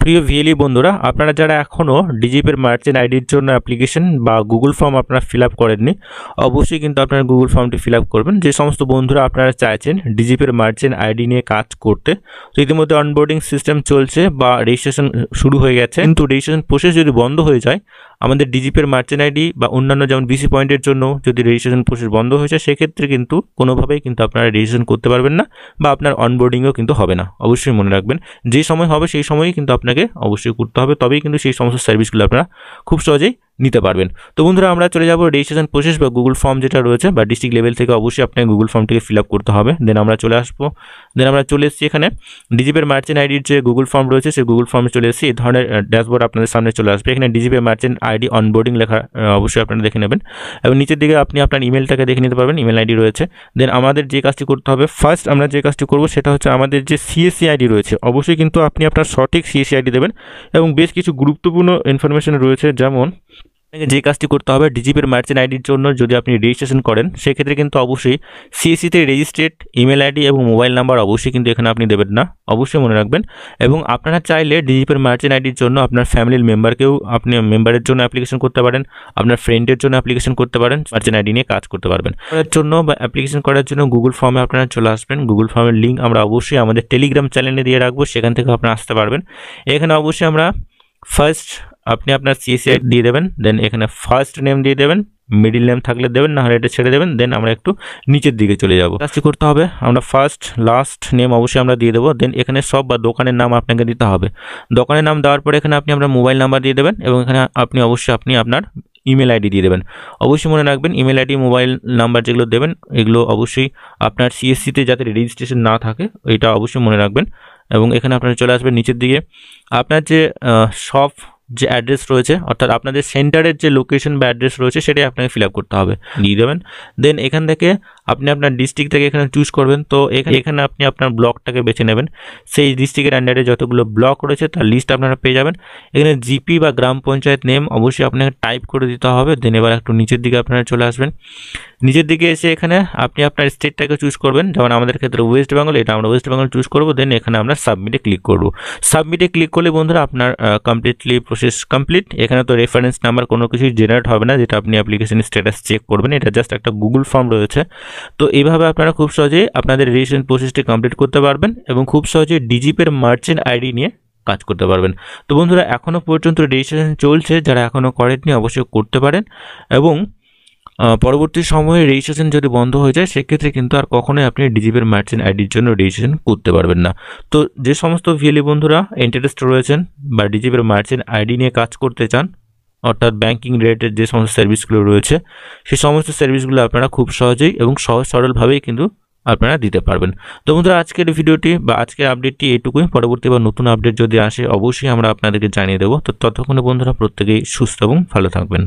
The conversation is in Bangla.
প্রিয় ভিএলই বন্ধুরা, আপনারা যারা এখনও ডিজিপের মার্চেন্ট আইডির জন্য অ্যাপ্লিকেশন বা গুগল ফর্ম আপনারা ফিল আপ করেননি, অবশ্যই কিন্তু আপনারা গুগল ফর্মটি ফিল আপ করবেন। যে সমস্ত বন্ধুরা আপনারা চাইছেন ডিজিপের মার্চেন্ট আইডি নিয়ে কাজ করতে, তো ইতিমধ্যে অনবোর্ডিং সিস্টেম চলছে বা রেজিস্ট্রেশন শুরু হয়ে গেছে, কিন্তু রেজিস্ট্রেশন প্রসেস যদি বন্ধ হয়ে যায়, আমাদের ডিজিপের মার্চেন্ট আইডি বা অন্যান্য যেমন বিসি পয়েন্টের জন্য যদি রেজিস্ট্রেশন প্রসেস বন্ধ হয়ে যায়, সেক্ষেত্রে কিন্তু কোনোভাবেই কিন্তু আপনারা রেজিস্ট্রেশন করতে পারবেন না বা আপনার অনবোর্ডিংও কিন্তু হবে না। অবশ্যই মনে রাখবেন, যে সময় হবে সেই সময়ই কিন্তু আপনাকে অবশ্যই করতে হবে, তবেই কিন্তু সেই সমস্ত সার্ভিসগুলো আপনারা খুব সহজেই নিতে পারবেন। তো বন্ধুরা, আমরা চলে যাব রেজিস্ট্রেশন প্রসেস বা গুগল ফর্ম যেটা রয়েছে বা ডিস্ট্রিক্ট লেভেল থেকে অবশ্যই আপনাকে গুগল ফর্মটিকে ফিল আপ করতে হবে। দেন আমরা চলে আসবো, দেন আমরা চলে এসেছি এখানে ডিজিপের মার্চেন্ট আইডির যে গুগল ফর্ম রয়েছে সেই গুগল ফর্মে চলে এসেছি। এই ধরনের ড্যাশবোর্ড আপনাদের সামনে চলে আসবে। এখানে ডিজিপের মার্চেন্ট আইডি অনবোর্ডিং লেখা অবশ্যই আপনারা দেখে নেবেন এবং নিচের দিকে আপনি আপনার ইমেলটাকে দেখে নিতে পারবেন, ইমেল আইডি রয়েছে। দেন আমাদের যে কাজটি করতে হবে, ফার্স্ট আমরা যে কাজটি করব সেটা হচ্ছে আমাদের যে সিএসসি আইডি রয়েছে, অবশ্যই কিন্তু আপনি আপনার সঠিক সিএসসি আইডি দেবেন এবং বেশ কিছু গুরুত্বপূর্ণ ইনফরমেশন রয়েছে। যেমন যে কাজটি করতে হবে, ডিজিপের মার্চেন্ট আইডির জন্য যদি আপনি রেজিস্ট্রেশন করেন, সেক্ষেত্রে কিন্তু অবশ্যই সিএসসিতে রেজিস্ট্রেড ইমেল আইডি এবং মোবাইল নাম্বার অবশ্যই কিন্তু এখানে আপনি দেবেন না, অবশ্যই মনে রাখবেন। এবং আপনারা চাইলে ডিজিপের মার্চেন্ট আইডির জন্য আপনার ফ্যামিলির মেম্বারকেও আপনি মেম্বারের জন্য অ্যাপ্লিকেশন করতে পারেন, আপনার ফ্রেন্ডের জন্য অ্যাপ্লিকেশন করতে পারেন, মার্চেন্ট আইডি নিয়ে কাজ করতে পারবেন। করার জন্য বা অ্যাপ্লিকেশন করার জন্য গুগল ফর্মে আপনারা চলে আসবেন। গুগল ফর্মের লিঙ্ক আমরা অবশ্যই আমাদের টেলিগ্রাম চ্যানেলে দিয়ে রাখবো, সেখান থেকে আপনারা আসতে পারবেন। এখানে অবশ্যই আমরা ফার্স্ট আপনি আপনার সিএসসি আইডি দিয়ে দেবেন, দেন এখানে ফার্স্ট নেম দিয়ে দেবেন, মিডিল নেম থাকলে দেবেন, না হলে এটা ছেড়ে দেবেন। দেন আমরা একটু নিচের দিকে চলে যাব। কাজটি করতে হবে, আমরা ফার্স্ট লাস্ট নেম অবশ্যই আমরা দিয়ে দেবো। দেন এখানে সব বা দোকানের নাম আপনাকে দিতে হবে। দোকানের নাম দেওয়ার পরে এখানে আপনি আপনার মোবাইল নাম্বার দিয়ে দেবেন এবং এখানে আপনি অবশ্যই আপনার ইমেল আইডি দিয়ে দেবেন। অবশ্যই মনে রাখবেন, ইমেল আইডি মোবাইল নাম্বার যেগুলো দেবেন এগুলো অবশ্যই আপনার সিএসসিতে যাতে রেজিস্ট্রেশন না থাকে এটা অবশ্যই মনে রাখবেন। এবং এখানে আপনারা চলে আসবেন নিচের দিকে, আপনার যে শপ যে অ্যাড্রেস রয়েছে, অর্থাৎ আপনাদের সেন্টারের যে লোকেশন বা অ্যাড্রেস রয়েছে সেটাই আপনাকে ফিল আপ করতে হবে, দিয়ে দেবেন। দেন এখান থেকে আপনি আপনার ডিস্ট্রিক্ট থেকে এখানে চুজ করবেন। তো এখানে আপনি আপনার ব্লকটাকে বেছে নেবেন। সেই ডিস্ট্রিক্টের আন্ডারে যতগুলো ব্লক রয়েছে তার লিস্ট আপনারা পেয়ে যাবেন। এখানে জিপি বা গ্রাম পঞ্চায়েত নেম অবশ্যই আপনাকে টাইপ করে দিতে হবে। দেন এবার একটু নিচের দিকে আপনারা চলে আসবেন। নিচের দিকে এসে এখানে আপনি আপনার স্টেটটাকে চুজ করবেন, যেমন আমাদের ক্ষেত্রে ওয়েস্ট বেঙ্গল, এটা আমরা ওয়েস্ট বেঙ্গল চুজ করবো। দেন এখানে আমরা সাবমিটে ক্লিক করবো। সাবমিটে ক্লিক করলে বন্ধুরা আপনার কমপ্লিটলি প্রসেস কমপ্লিট। এখানে তো রেফারেন্স নাম্বার কোনো কিছুই জেনারেট হবে না, যেটা আপনি অ্যাপ্লিকেশন স্ট্যাটাস চেক করবেন, এটা জাস্ট একটা গুগল ফর্ম রয়েছে। তো এইভাবে আপনারা খুব সহজেই আপনাদের রেজিস্ট্রেশন প্রসেসটি কমপ্লিট করতে পারবেন এবং খুব সহজেই ডিজিপের মার্চেন্ট আইডি নিয়ে কাজ করতে পারবেন। তো বন্ধুরা, এখনও পর্যন্ত রেজিস্ট্রেশন চলছে, যারা এখনও করেননি অবশ্যই করতে পারেন এবং পরবর্তী সময়ে রেজিস্ট্রেশন যদি বন্ধ হয়ে যায়, সেক্ষেত্রে কিন্তু আর কখনোই আপনি ডিজিপের মার্চেন্ট আইডির জন্য রেজিস্ট্রেশন করতে পারবেন না। তো যে সমস্ত ভিএলই বন্ধুরা ইন্টারেস্ট রয়েছেন বা ডিজিপের মার্চেন্ট আইডি নিয়ে কাজ করতে চান, অর্থাৎ ব্যাঙ্কিং রিলেটেড যে সমস্ত সার্ভিসগুলো রয়েছে, সেই সমস্ত সার্ভিসগুলো আপনারা খুব সহজেই এবং সহজ সরলভাবেই কিন্তু আপনারা দিতে পারবেন। তো বন্ধুরা, আজকের ভিডিওটি বা আজকের আপডেটটি এইটুকুই। পরবর্তী বা নতুন আপডেট যদি আসে অবশ্যই আমরা আপনাদেরকে জানিয়ে দেবো। তো ততক্ষণে বন্ধুরা প্রত্যেকেই সুস্থ এবং ভালো থাকবেন।